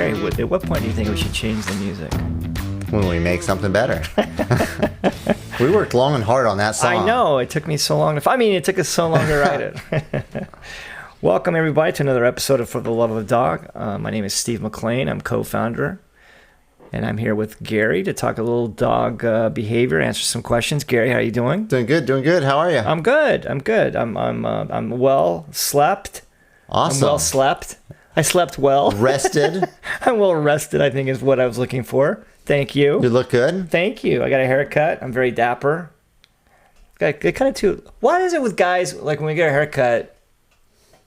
Gary, at what point do you think we should change the music? When we make something better. We worked long and hard on that song. I know. It took me so long to... it took us so long to write it. Welcome, everybody, to another episode of For the Love of Dog. My name is Steve McLean. I'm co-founder. And I'm here with Gary to talk a little dog behavior, answer some questions. Gary, how are you doing? Doing good. How are you? I'm good. I'm well slept. Awesome. I'm well slept. I slept well. Rested. I'm well rested, I think, is what I was looking for. Thank you. You look good. Thank you. I got a haircut. I'm very dapper. Got kind of too. Why is it with guys, like when we get a haircut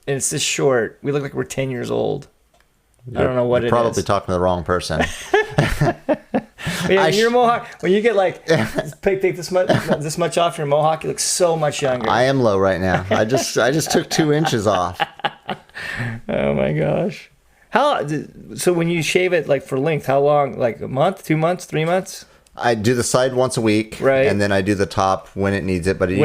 and it's this short, we look like we're 10 years old? I don't know what it is. You're probably talking to the wrong person. Yeah, your mohawk, when you get like, take this much off your mohawk, you look so much younger. I am low right now. I just took 2 inches off. Oh my gosh. So when you shave it like for length, how long? Like a month, 2 months, 3 months? I do the side once a week, right, and then I do the top when it needs it. But it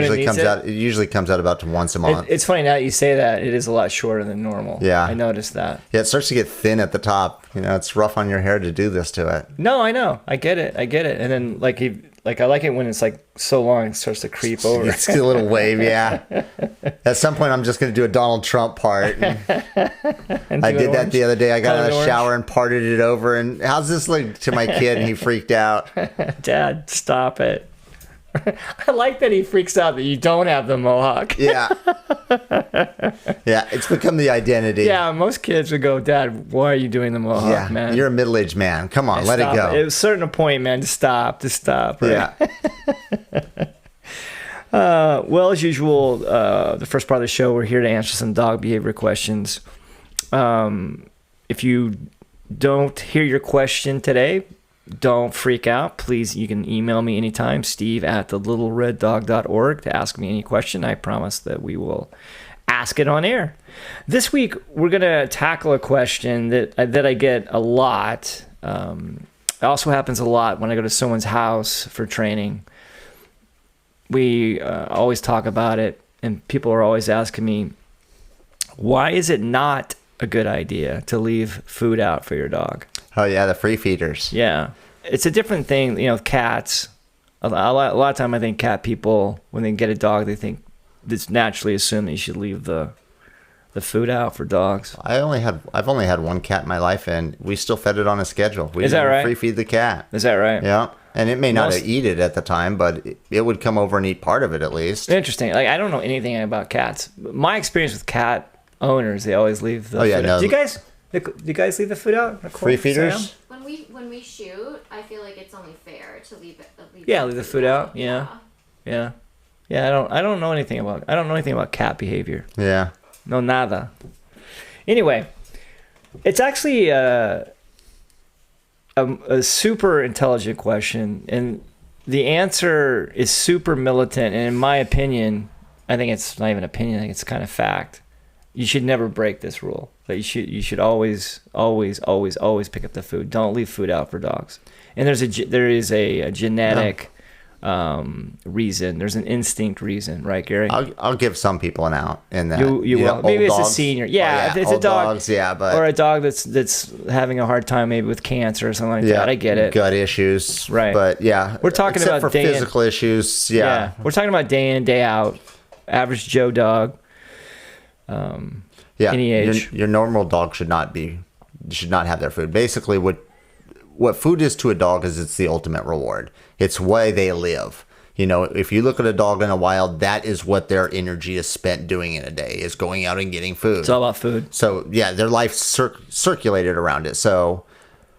usually comes out about once a month. It's funny now that you say that. It is a lot shorter than normal. Yeah, I noticed that. Yeah, it starts to get thin at the top. You know, it's rough on your hair to do this to it. No, I know. I get it. And then I like it when it's like so long it starts to creep over. It's a little wave, yeah. At some point, I'm just going to do a Donald Trump part. I did that the other day. I got out of the shower and parted it over. And how's this look to my kid? And he freaked out. Dad, stop it. I like that he freaks out that you don't have the mohawk. Yeah. Yeah, it's become the identity. Yeah, most kids would go, Dad, why are you doing the mohawk, man? You're a middle-aged man. Come on, let it go. At a certain point, man, just stop. Right? Yeah. Well, as usual, the first part of the show, we're here to answer some dog behavior questions. If you don't hear your question today, don't freak out. Please, you can email me anytime, steve@thelittlereddog.org, to ask me any question. I promise that we will ask it on air. This week, we're going to tackle a question that I get a lot. It also happens a lot when I go to someone's house for training. We always talk about it, and people are always asking me, why is it not a good idea to leave food out for your dog? Oh, yeah, the free feeders. Yeah. It's a different thing, with cats. A lot of time, I think cat people, when they get a dog, they think it's naturally assumed that you should leave the food out for dogs. I've only had one cat in my life, and we still fed it on a schedule. Is that right? Free feed the cat. Is that right? Yeah. And it may not eat it at the time, but it would come over and eat part of it at least. Interesting. Like, I don't know anything about cats. My experience with cat owners, they always leave the food out. No. Do you guys leave the food out? Nicole, free feeders? Sam? When we shoot, I feel like it's only fair to leave the food out. Yeah. I don't know anything about cat behavior. Yeah. No nada. Anyway, it's actually a super intelligent question, and the answer is super militant. And in my opinion, I think it's not even opinion. I think it's kind of fact. You should never break this rule. That you should always pick up the food. Don't leave food out for dogs. And there is a genetic reason. There's an instinct reason, right, Gary? I'll give some people an out in that. You will. Maybe it's dogs. A senior. Yeah, if it's a dog. Dogs, yeah, but or a dog that's having a hard time maybe with cancer or something like that. I get it. Gut issues. Right. But yeah, we're talking about for physical issues. Yeah. We're talking about day in, day out, average Joe dog. Any age. Your normal dog should not have their food. Basically, what food is to a dog is it's the ultimate reward. It's why they live. If you look at a dog in the wild, that is what their energy is spent doing in a day, is going out and getting food. It's all about food. So yeah, their life circulated around it. So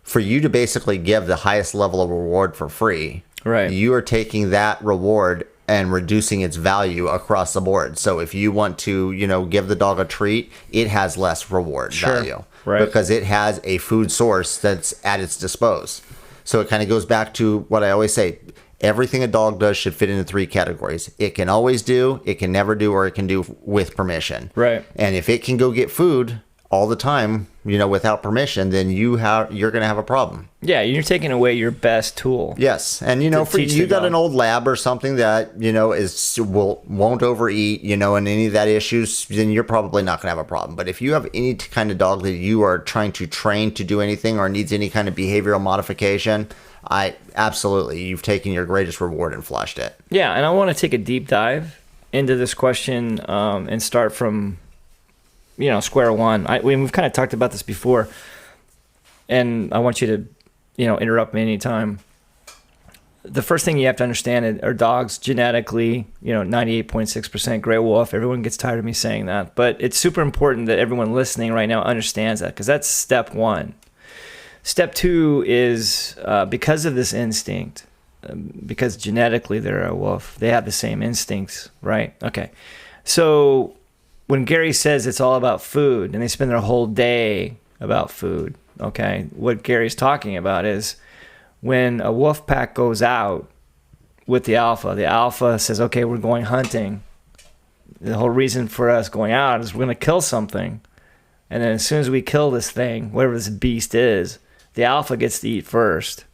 for you to basically give the highest level of reward for free, right, you are taking that reward and reducing its value across the board. So if you want to, give the dog a treat, it has less reward value, right? Because it has a food source that's at its disposal. So it kind of goes back to what I always say. Everything a dog does should fit into 3 categories. It can always do, it can never do, or it can do with permission. Right. And if it can go get food all the time, without permission, then you're going to have a problem. Yeah, you're taking away your best tool. Yes, and for teach you the got dog. an old lab or something that won't overeat, and any of that issues, then you're probably not going to have a problem. But if you have any kind of dog that you are trying to train to do anything or needs any kind of behavioral modification, you've taken your greatest reward and flushed it. Yeah, and I want to take a deep dive into this question and start from square one. We've kind of talked about this before, and I want you to interrupt me anytime. The first thing you have to understand are dogs genetically, 98.6% gray wolf. Everyone gets tired of me saying that, but it's super important that everyone listening right now understands that, because that's step one. Step two is because of this instinct, because genetically they're a wolf, they have the same instincts, right? Okay. So when Gary says it's all about food and they spend their whole day about food, okay, what Gary's talking about is when a wolf pack goes out with the alpha says, okay, we're going hunting. The whole reason for us going out is we're going to kill something. And then as soon as we kill this thing, whatever this beast is, the alpha gets to eat first.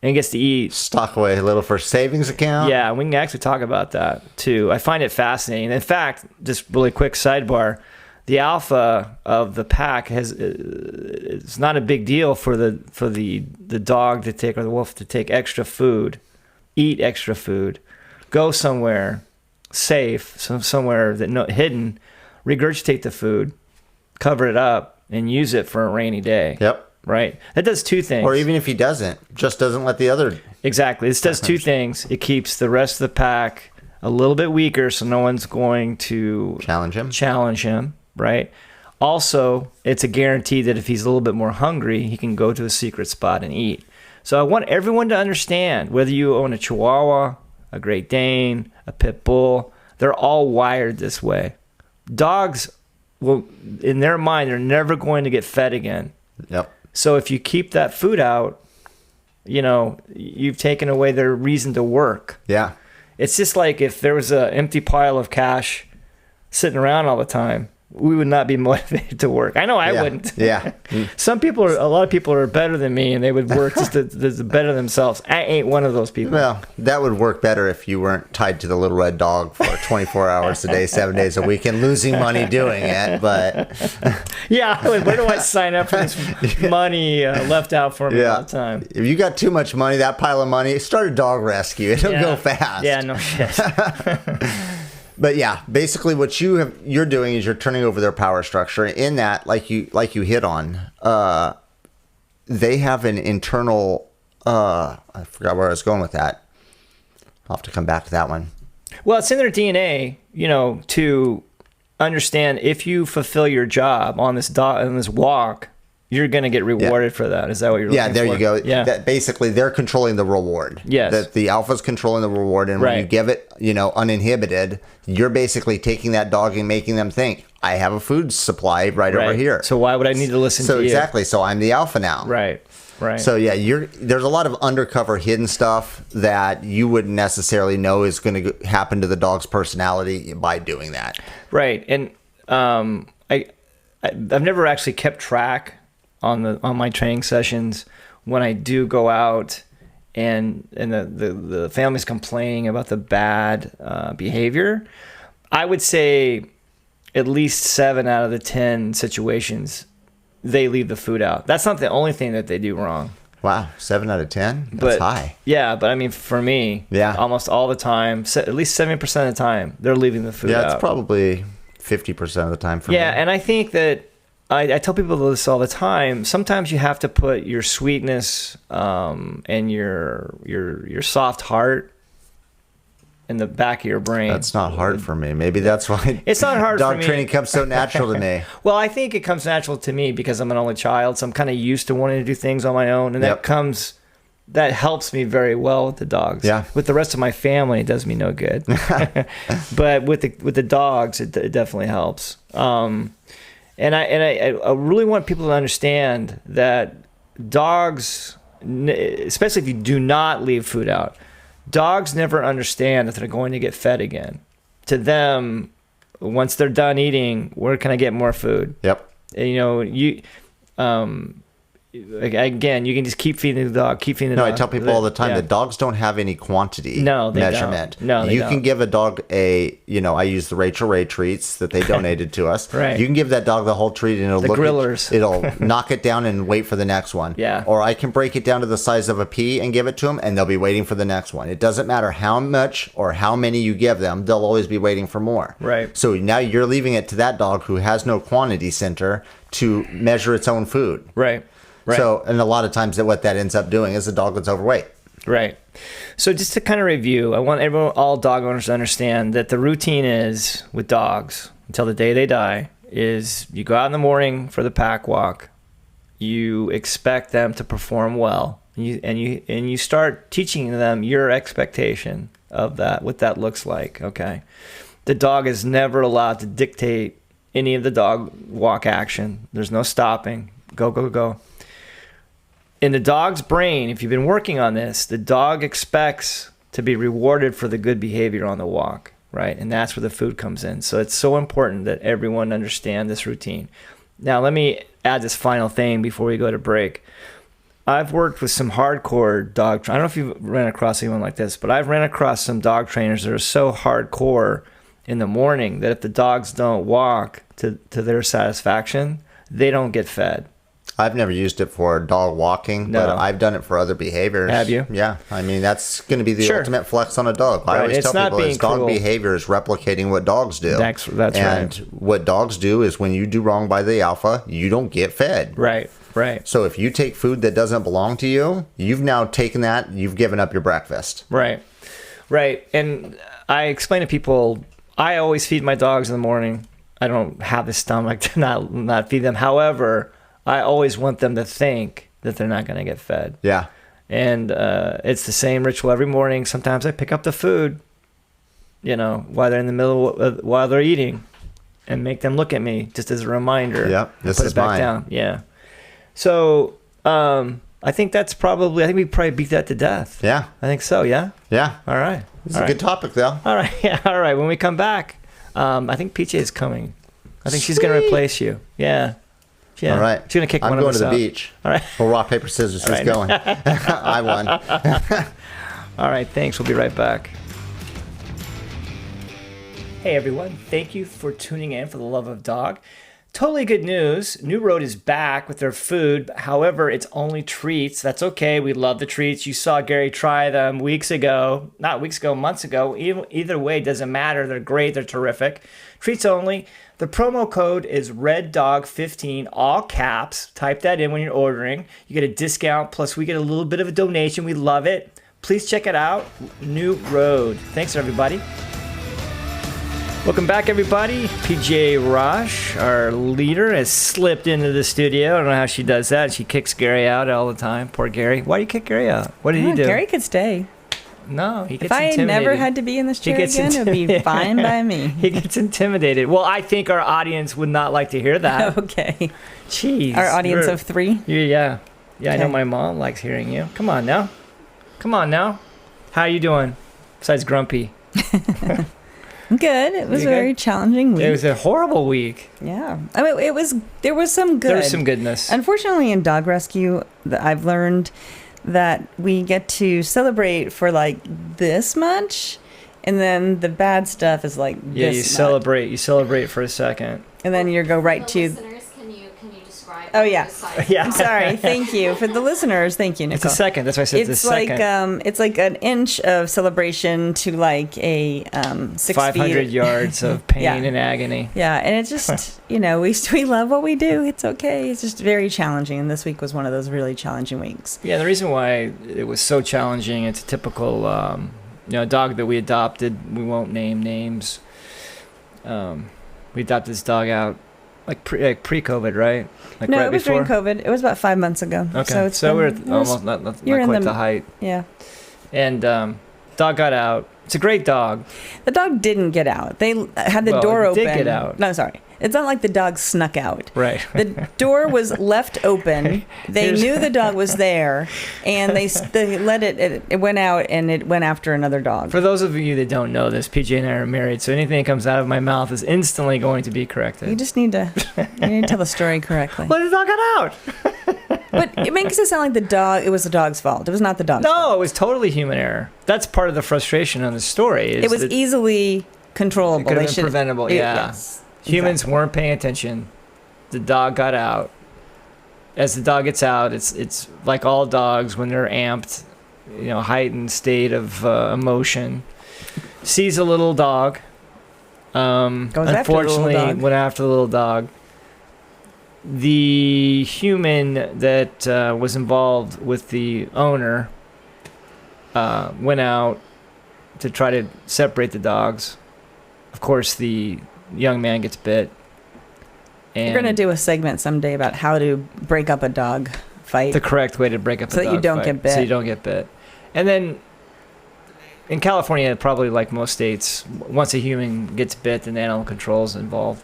And gets to eat. Stock away a little for savings account. Yeah, we can actually talk about that too. I find it fascinating. In fact, just really quick sidebar, the alpha of the pack it's not a big deal for the dog to take, or the wolf to take extra food, eat extra food, go somewhere safe, somewhere hidden, regurgitate the food, cover it up, and use it for a rainy day. Yep. Right? That does two things. Or even if he doesn't let the other. Exactly. This does two things. It keeps the rest of the pack a little bit weaker, so no one's going to challenge him, right? Also, it's a guarantee that if he's a little bit more hungry, he can go to a secret spot and eat. So I want everyone to understand, whether you own a Chihuahua, a Great Dane, a Pit Bull, they're all wired this way. Dogs, will, in their mind, they're never going to get fed again. Yep. So if you keep that food out, you've taken away their reason to work. Yeah. It's just like if there was an empty pile of cash sitting around all the time, we would not be motivated to work. I know I wouldn't. Yeah. A lot of people are better than me, and they would work just to better themselves. I ain't one of those people. Well, that would work better if you weren't tied to the little red dog for 24 hours a day, 7 days a week, and losing money doing it. But yeah, where do I sign up for this money left out for me all the time? If you got too much money, that pile of money, start a dog rescue. It'll go fast. Yeah, no shit. But yeah, basically what you're doing is you're turning over their power structure. In that, like you hit on, they have an internal. I forgot where I was going with that. I'll have to come back to that one. Well, it's in their DNA, to understand if you fulfill your job on this walk, you're going to get rewarded for that. Is that what you're looking for? Yeah, there you go. Yeah. That basically, they're controlling the reward. Yes. That the alpha's controlling the reward, and when you give it, uninhibited, you're basically taking that dog and making them think, I have a food supply right over here. So why would I need to listen to you? So exactly. So I'm the alpha now. Right. So yeah, there's a lot of undercover hidden stuff that you wouldn't necessarily know is going to happen to the dog's personality by doing that. Right. And I've never actually kept track on my training sessions when I do go out and the family's complaining about the bad behavior. I would say at least 7 out of the 10 situations they leave the food out. That's not the only thing that they do wrong. Wow, 7 out of 10? That's high. Yeah, but I mean, for me, almost all the time, at least 70% of the time, they're leaving the food out. Yeah, it's probably 50% of the time for me. Yeah, and I think that I tell people this all the time. Sometimes you have to put your sweetness and your soft heart in the back of your brain. That's not hard for me. Maybe that's why it's not hard for me. Dog training comes so natural to me. Well, I think it comes natural to me because I'm an only child, so I'm kind of used to wanting to do things on my own, and that helps me very well with the dogs. Yeah. With the rest of my family, it does me no good. But with the dogs, it definitely helps. And I really want people to understand that dogs, especially if you do not leave food out, dogs never understand that they're going to get fed again. To them, once they're done eating, where can I get more food? Yep. Again, you can just keep feeding the dog, No, I tell people all the time that dogs don't have any quantity No, they measurement. don't. No, they you don't. can give a dog I use the Rachel Ray treats that they donated to us. Right. You can give that dog the whole treat and The grillers. It'll knock it down and wait for the next one. Yeah. Or I can break it down to the size of a pea and give it to them, and they'll be waiting for the next one. It doesn't matter how much or how many you give them, they'll always be waiting for more. Right. So now you're leaving it to that dog who has no quantity center to measure its own food. Right. Right. So, and a lot of times what that ends up doing is the dog gets overweight. Right. So just to kind of review, I want all dog owners to understand that the routine is with dogs until the day they die is you go out in the morning for the pack walk. You expect them to perform well. And you start teaching them your expectation of that, what that looks like. Okay. The dog is never allowed to dictate any of the dog walk action. There's no stopping. Go, go, go. In the dog's brain, if you've been working on this, the dog expects to be rewarded for the good behavior on the walk, right? And that's where the food comes in. So it's so important that everyone understand this routine. Now, let me add this final thing before we go to break. I've worked with some hardcore dog. I don't know if you've ran across anyone like this, but I've ran across some dog trainers that are so hardcore in the morning that if the dogs don't walk to their satisfaction, they don't get fed. I've never used it for dog walking, No. but I've done it for other behaviors. Have you? Yeah. I mean, that's going to be the Sure. ultimate flex on a dog. I Right. always It's tell not people being is dog cruel. behavior is replicating what dogs do. That's and right. what dogs do is when you do wrong by the alpha, you don't get fed. Right, right. So if you take food that doesn't belong to you, you've now taken that, you've given up your breakfast. Right, right. And I explain to people, I always feed my dogs in the morning. I don't have the stomach to not feed them. However, I always want them to think that they're not going to get fed. Yeah. And it's the same ritual every morning. Sometimes I pick up the food, while they're in the while they're eating, and make them look at me just as a reminder. Yep, this put is it back mine. down. Yeah. So I think we probably beat that to death. Yeah. I think so. Yeah. Yeah. All right. It's a good topic, though. All right. Yeah. All right. When we come back, I think PJ is coming. I think she's going to replace you. Yeah. Yeah. All right. She's going to kick I'm one of going us to the out. beach. All right. Well, rock, paper, scissors. Who's right. going? I won. All right. Thanks. We'll be right back. Hey, everyone. Thank you for tuning in for the love of dog. Totally good news. New Road is back with their food. However, it's only treats. That's okay. We love the treats. You saw Gary try them months ago. Either way, doesn't matter. They're great. They're terrific. Treats only. The promo code is REDDOG15, all caps. Type that in when you're ordering. You get a discount, plus we get a little bit of a donation. We love it. Please check it out. New Road. Thanks, everybody. Welcome back, everybody. PJ Rosh, our leader, has slipped into the studio. I don't know how she does that. She kicks Gary out all the time. Poor Gary. Why do you kick Gary out? What did he do? Gary could stay. No, he gets If I intimidated. never had to be in this chair again, it would be fine by me. He gets intimidated. Well, I think our audience would not like to hear that. Okay. Jeez. Our audience of 3? Yeah. Yeah, I know Okay. my mom likes hearing you. Come on now. How you doing? Besides grumpy. Good. It was You a very good? challenging week. It was a horrible week. Yeah. I mean, there was some good. There was some goodness. Unfortunately, in dog rescue, I've learned that we get to celebrate for like this much, and then the bad stuff is like Yeah, this you much. celebrate for a second. And then you go right For to. listeners, can you describe? Oh, yeah. the size Yeah. I'm sorry. Thank you for the listeners. Thank you, It's Nicole. a second. That's why I said it's a second. it's like an inch of celebration to like a 6 500 feet. yards of pain Yeah. and agony. Yeah, and it's just we love what we do. It's okay. It's just very challenging, and this week was one of those really challenging weeks. Yeah, the reason why it was so challenging, it's a typical, dog that we adopted. We won't name names. We adopted this dog out like pre-COVID, right? Like No, right it was before. during COVID. It was about 5 months ago. Okay, it's so we're been- it was- almost not you're in quite the- the height. Yeah, And dog got out. It's a great dog. the dog didn't get out. They had the Well, door it open. did get out. No, sorry. It's not like the dog snuck out. Right. The door was left open. They knew the dog was there, and they let it went out, and it went after another dog. For those of you that don't know this, PJ and I are married, so anything that comes out of my mouth is instantly going to be corrected. You just need to tell the story correctly. Let the dog get out. But it makes it sound like it was the dog's fault. It was not the dog's fault. No, it was totally human error. That's part of the frustration on the story. It was easily controllable. It could have been preventable, yeah. Yes, Humans exactly. weren't paying attention. The dog got out. As the dog gets out, it's like all dogs when they're amped, heightened state of emotion. Sees a little dog. Unfortunately, went after the little dog. The human that was involved with the owner went out to try to separate the dogs. Of course, the young man gets bit. And You're going to do a segment someday about how to break up a dog fight. the correct way to break up a So that dog you don't fight, get bit. So you don't get bit. And then in California, probably like most states, once a human gets bit, then animal control is involved.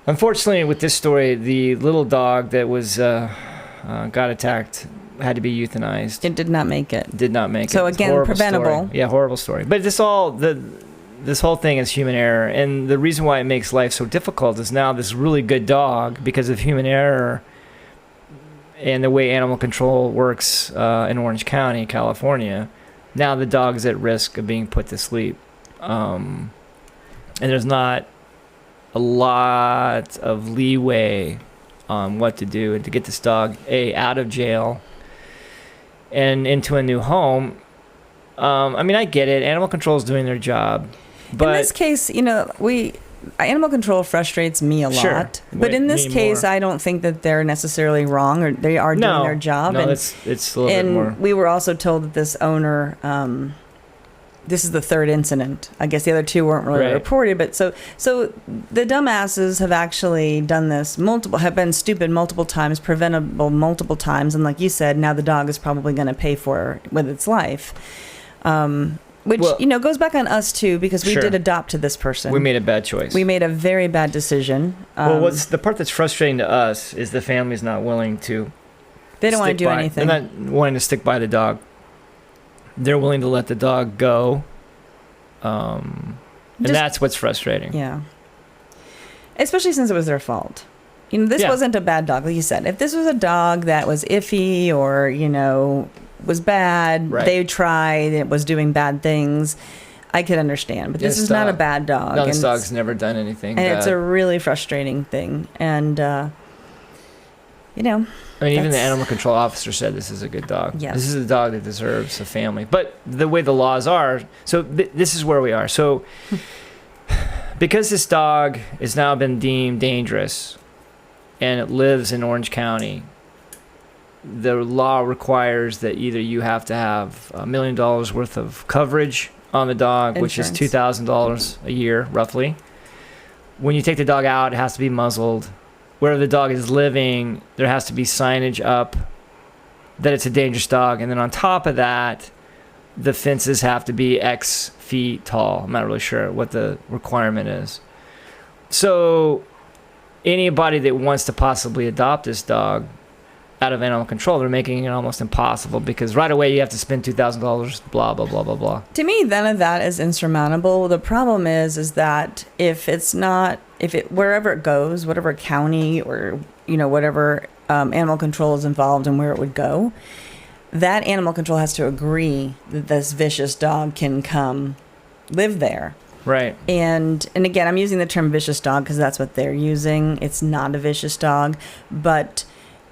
Unfortunately, with this story, the little dog that was got attacked had to be euthanized. It did not make it. Did not make it. So It's a again, horrible preventable. story. Yeah, horrible story. But this whole thing is human error, and the reason why it makes life so difficult is now this really good dog, because of human error and the way animal control works in Orange County, California. Now the dog is at risk of being put to sleep, and there's not a lot of leeway on what to do and to get this dog out of jail and into a new home. I mean, I get it. Animal control is doing their job, but in this case, animal control frustrates me a lot. Sure. But in this Me case, more. I don't think that they're necessarily wrong, or they are doing their job. No, and it's a little bit more. we were also told that this owner, this is the third incident. I guess the other two weren't really Right. reported, but so the dumbasses have actually done this have been stupid multiple times, preventable multiple times, and like you said, now the dog is probably going to pay for it with its life. Which Well- goes back on us too, because we Sure. did adopt to this person. We made a bad choice. We made a very bad decision. Well, what's the part that's frustrating to us is the family's not willing to. they don't want to stick do by- anything. They're not wanting to stick by the dog. They're willing to let the dog go, and Just- that's what's frustrating. Yeah. Especially since it was their fault. This Yeah. wasn't a bad dog, like you said. If this was a dog that was iffy or, was bad, Right. they tried, it was doing bad things, I could understand. But this This is not a dog- bad dog. No, this and dog's never done anything and bad. it's a really frustrating thing. And, I mean, even the that's- animal control officer said this is a good dog. Yes. This is a dog that deserves a family. But the way the laws are, so this is where we are. So because this dog has now been deemed dangerous and it lives in Orange County, the law requires that either you have to have $1 million worth of coverage on the dog, which is Insurance. $2,000 a year, roughly. When you take the dog out, it has to be muzzled. Where the dog is living, there has to be signage up that it's a dangerous dog. And then on top of that, the fences have to be X feet tall. I'm not really sure what the requirement is. So anybody that wants to possibly adopt this dog out of animal control, they're making it almost impossible, because right away you have to spend $2,000, blah, blah, blah, blah, blah. To me, none of that is insurmountable. The problem is that wherever it goes, whatever county or whatever animal control is involved and where it would go, that animal control has to agree that this vicious dog can come live there. Right. And again, I'm using the term vicious dog because that's what they're using. It's not a vicious dog, but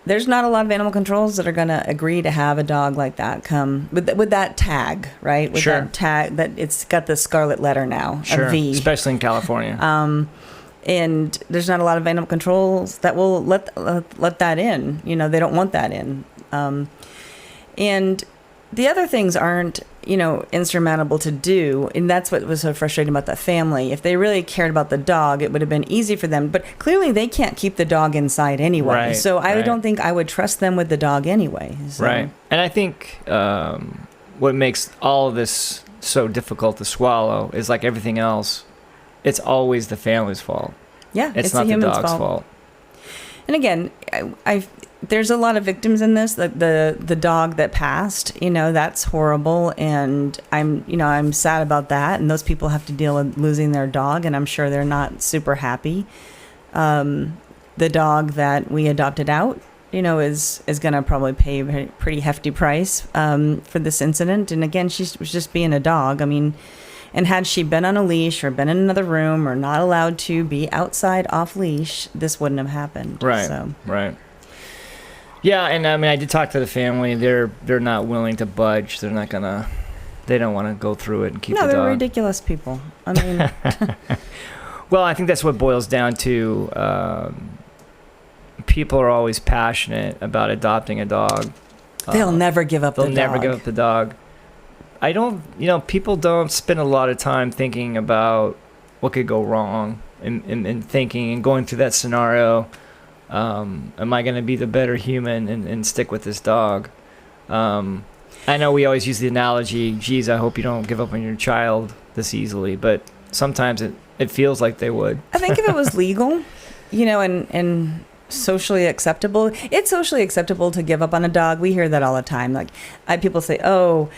there's not a lot of animal controls that are going to agree to have a dog like that come with that tag, right? With Sure. that tag that it's got the scarlet letter now, Sure. a V. Especially in California. And there's not a lot of animal controls that will let that in. They don't want that in. And the other things aren't, insurmountable to do. And that's what was so frustrating about that family. If they really cared about the dog, it would have been easy for them. But clearly they can't keep the dog inside anyway. Right, So I right. don't think I would trust them with the dog anyway. So. Right. And I think what makes all of this so difficult to swallow is, like everything else, it's always the family's fault. Yeah, It's not the human's dog's fault. And again, there's a lot of victims in this. The dog that passed, that's horrible, and I'm sad about that. And those people have to deal with losing their dog, and I'm sure they're not super happy. The dog that we adopted out, is going to probably pay a pretty hefty price for this incident. And again, she was just being a dog. I mean, and had she been on a leash or been in another room or not allowed to be outside off leash, this wouldn't have happened. Right. So. Right. Yeah, and I mean, I did talk to the family. They're not willing to budge. They're not gonna. They don't want to go through it and keep the dog. No, they're ridiculous people. I mean. Well, I think that's what boils down to. People are always passionate about adopting a dog. They'll never give up the dog. They'll never give up the dog. I don't, people don't spend a lot of time thinking about what could go wrong and thinking and going through that scenario. Am I going to be the better human and stick with this dog? I know we always use the analogy, geez, I hope you don't give up on your child this easily, but sometimes it feels like they would. I think if it was legal, and socially acceptable, it's socially acceptable to give up on a dog. We hear that all the time. Like, people say, oh,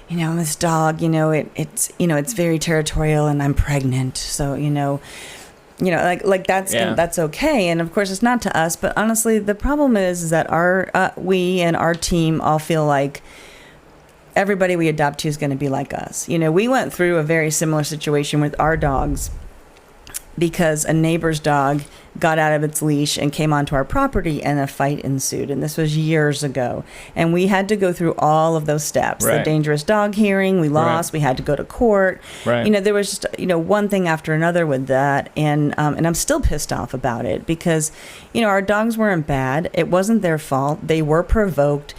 this dog, it's very territorial and I'm pregnant. So, that's okay. And of course it's not to us, but honestly, the problem is that we and our team all feel like everybody we adopt to is going to be like us. We went through a very similar situation with our dogs because a neighbor's dog got out of its leash and came onto our property and a fight ensued. And this was years ago. And we had to go through all of those steps. Right. The dangerous dog hearing, we lost. Right. We had to go to court. Right. There was just, one thing after another with that. And I'm still pissed off about it because, our dogs weren't bad. It wasn't their fault. They were provoked.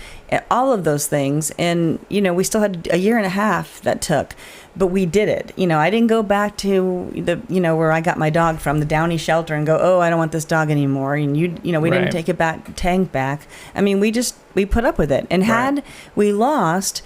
All of those things. And, we still had a year and a half that took. But we did it. I didn't go back to where I got my dog from, the Downey shelter, and go, oh, I don't want this dog anymore. And we didn't take it back, Tank back. I mean, we put up with it. And had we lost,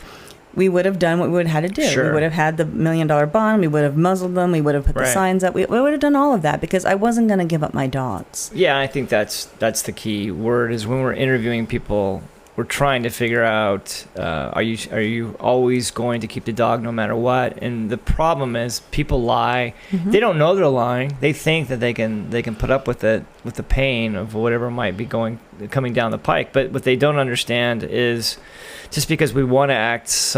we would have done what we would have had to do. Sure. We would have had the $1 million bond. We would have muzzled them. We would have put the signs up. We would have done all of that because I wasn't going to give up my dogs. Yeah, I think that's the key word is when we're interviewing people. We're trying to figure out, are you always going to keep the dog no matter what? And the problem is people lie. Mm-hmm. They don't know they're lying. They think that they can put up with it, with the pain of whatever might be coming down the pike. But what they don't understand is just because we want to act just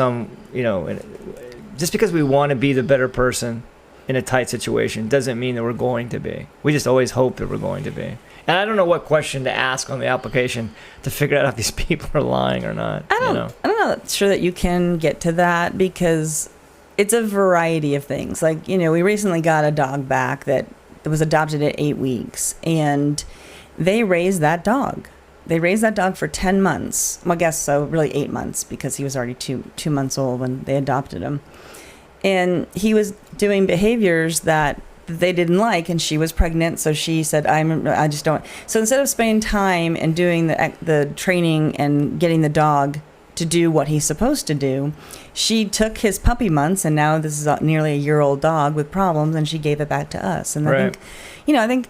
because we want to be the better person in a tight situation doesn't mean that we're going to be. We just always hope that we're going to be. And I don't know what question to ask on the application to figure out if these people are lying or not. I'm not sure that you can get to that because it's a variety of things. Like, we recently got a dog back that was adopted at 8 weeks, and they raised that dog. They raised that dog for 10 months. Well, I guess so, really 8 months because he was already two months old when they adopted him. And he was doing behaviors that they didn't like, and she was pregnant, so she said, I just don't. So instead of spending time and doing the training and getting the dog to do what he's supposed to do, she took his puppy months, and now this is nearly a year-old dog with problems, and she gave it back to us. And I think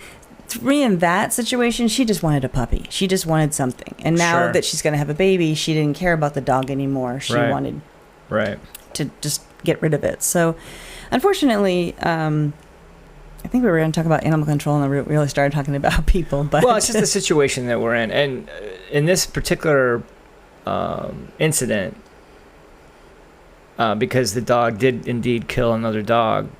in that situation, she just wanted a puppy. She just wanted something. And now that she's going to have a baby, she didn't care about the dog anymore. She wanted to just get rid of it. So unfortunately, I think we were going to talk about animal control, and we really started talking about people. But well, it's just the situation that we're in, and in this particular incident, because the dog did indeed kill another dog.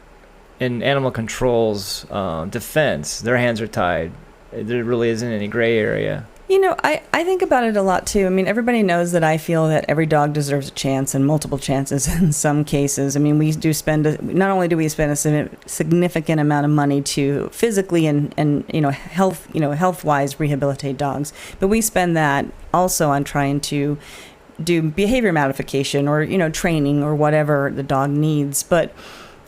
In animal control's defense, their hands are tied. There really isn't any gray area. I think about it a lot too. I mean, everybody knows that I feel that every dog deserves a chance and multiple chances in some cases. I mean, we do not only do we spend a significant amount of money to physically and health-wise rehabilitate dogs, but we spend that also on trying to do behavior modification or, training or whatever the dog needs. But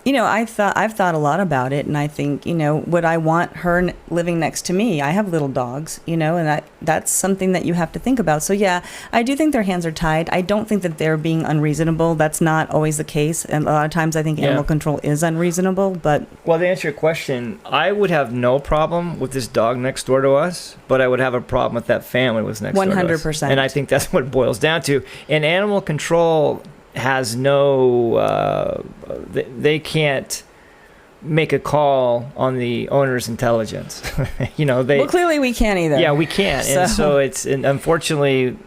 I've thought a lot about it, and I think, would I want her living next to me? I have little dogs, and that's something that you have to think about. So yeah, I do think their hands are tied. I don't think that they're being unreasonable. That's not always the case, and a lot of times I think animal control is unreasonable. But well, to answer your question, I would have no problem with this dog next door to us, but I would have a problem with that family was next door to us. 100%. And I think that's what it boils down to. And animal control has no they can't make a call on the owner's intelligence. Well, clearly we can't either. Yeah, we can't. And so unfortunately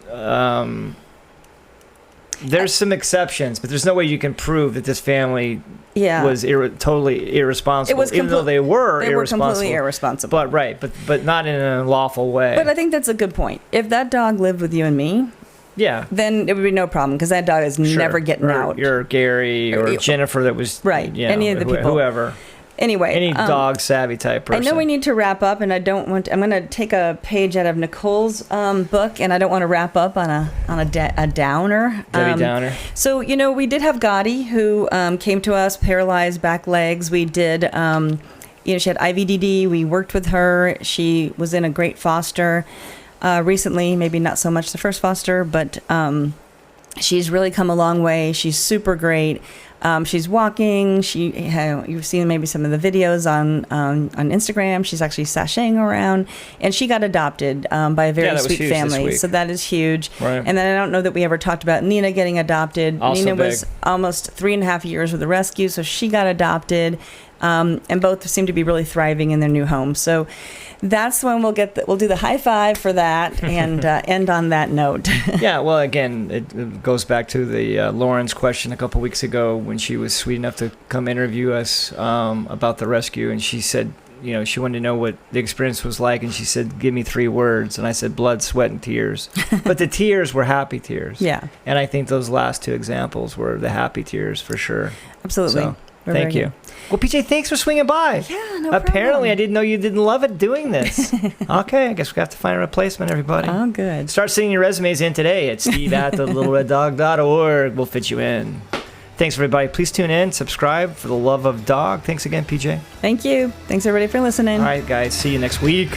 there's some exceptions, but there's no way you can prove that this family was totally irresponsible, even though they were irresponsible. They were completely irresponsible. But not in an unlawful way. But I think that's a good point. If that dog lived with you and me, then it would be no problem, because that dog is never getting out. Or Gary or Jennifer, that was any of the people, whoever. Anyway, any dog savvy type person. I know we need to wrap up, and I'm going to take a page out of Nicole's book, and I don't want to wrap up on a downer. Debbie Downer. So we did have Gotti, who came to us, paralyzed back legs. We did. She had IVDD. We worked with her. She was in a great foster. Recently, maybe not so much the first foster, but she's really come a long way. She's super great. She's walking. You've seen maybe some of the videos on Instagram. She's actually sashaying around, and she got adopted by a very sweet family. So that is huge. Right. And then I don't know that we ever talked about Nina getting adopted. Also Nina big. was almost 3.5 years with the rescue, so she got adopted. And both seem to be really thriving in their new home. So that's when we'll do the high five for that and end on that note. Yeah, well, again, it goes back to the Lauren's question a couple weeks ago when she was sweet enough to come interview us about the rescue, and she said, she wanted to know what the experience was like, and she said, give me 3 words, and I said, blood, sweat, and tears. But the tears were happy tears. Yeah. And I think those last 2 examples were the happy tears for sure. Absolutely. So, thank you. Well, PJ, thanks for swinging by. Yeah, no Apparently, problem. I didn't know you didn't love it doing this. Okay, I guess we have to find a replacement, everybody. Oh, good. Start sending your resumes in today at steve@thelittlereddog.org. We'll fit you in. Thanks, everybody. Please tune in, subscribe for the love of dog. Thanks again, PJ. Thank you. Thanks, everybody, for listening. All right, guys. See you next week.